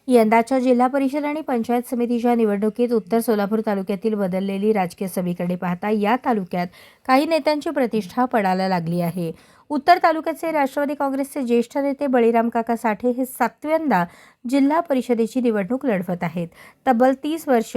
यंदाच्या जिल्हा परिषद आणि पंचायत समितीच्या निवडणुकीत उत्तर सोलापूर तालुक्यातील बदललेली राजकीय समीकरणे पाहता या तालुक्यात काही नेत्यांची प्रतिष्ठा पडायला लागली आहे. उत्तर तालुक्याचे राष्ट्रवादी काँग्रेसचे ज्येष्ठ नेते बळीराम काका साठे हे 7व्यांदा जिल्हा परिषदेची निवडणूक लढवत आहेत. तब्बल 30 वर्ष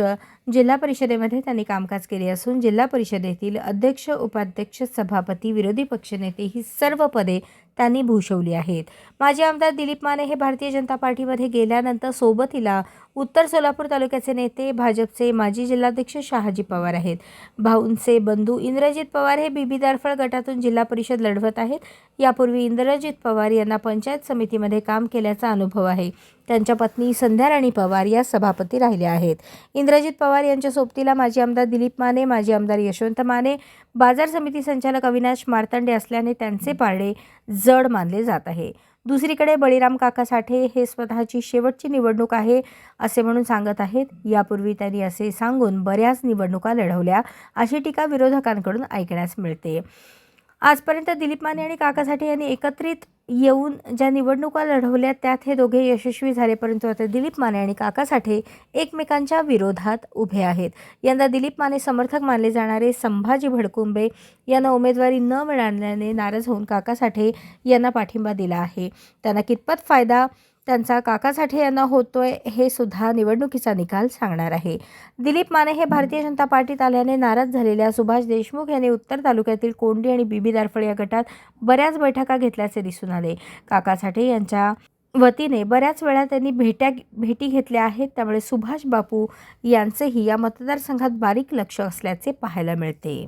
जिल्हा परिषदेमध्ये त्यांनी कामकाज केले असून जिल्हा परिषदेतील अध्यक्ष, उपाध्यक्ष, सभापती, विरोधी पक्षनेते ही सर्व पदे त्यांनी भूषवली आहेत. माजी आमदार दिलीप माने हे भारतीय जनता पार्टीमध्ये गेल्यानंतर सोबतीला उत्तर सोलापूर तालुक्याचे नेते भाजपचे माजी जिल्हाध्यक्ष शहाजी पवार आहेत. भाऊंचे बंधू इंद्रजित पवार हे बीबी दारफळ गटातून जिल्हा परिषद लढवत आहेत. यापूर्वी इंद्रजित पवार यांना पंचायत समितीमध्ये काम केल्याचा अनुभव आहे. त्यांच्या पत्नी संध्या राणी पवार या सभापती राहिल्या आहेत. इंद्रजित पवार यांच्या सोबतीला माजी आमदार दिलीप माने, माजी आमदार यशवंत माने, बाजार समिती संचालक अविनाश मार्तंडे असल्याने त्यांचे पारडे जड मानले जात आहे. दुसरीकडे बळीराम काका साठे हे स्वतःची शेवटची निवडणूक आहे असे म्हणून सांगत आहेत. यापूर्वी त्यांनी असे सांगून बऱ्याच निवडणुका लढवल्या अशी टीका विरोधकांकडून ऐकण्यास मिळते. आजपर्यंत दिलीप माने आणि काका साठे यांनी एकत्रित येऊन ज्या निवडणुका लढवल्या त्यात हे दोघे यशस्वी झाले, परंतु आता दिलीप माने आणि काका साठे एकमेकांच्या विरोधात उभे आहेत. यंदा दिलीप माने समर्थक मानले जाणारे संभाजी भडकुंबे यांना उमेदवारी न मिळाल्याने नाराज होऊन काका साठे यांना पाठिंबा दिला आहे. त्यांना कितपत फायदा त्यांचा काका साठे यांना होतोय हे सुद्धा निवडणुकीचा निकाल सांगणार आहे. दिलीप माने हे भारतीय जनता पार्टीत आल्याने नाराज झालेल्या सुभाष देशमुख यांनी उत्तर तालुक्यातील कोंडी आणि बीबी दारफळ या गटात बऱ्याच बैठका घेतल्याचे दिसून आले. काका साठे यांच्या वतीने बऱ्याच वेळा त्यांनी भेटी घेतल्या आहेत. त्यामुळे सुभाष बापू यांचेही या मतदारसंघात बारीक लक्ष असल्याचे पाहायला मिळते.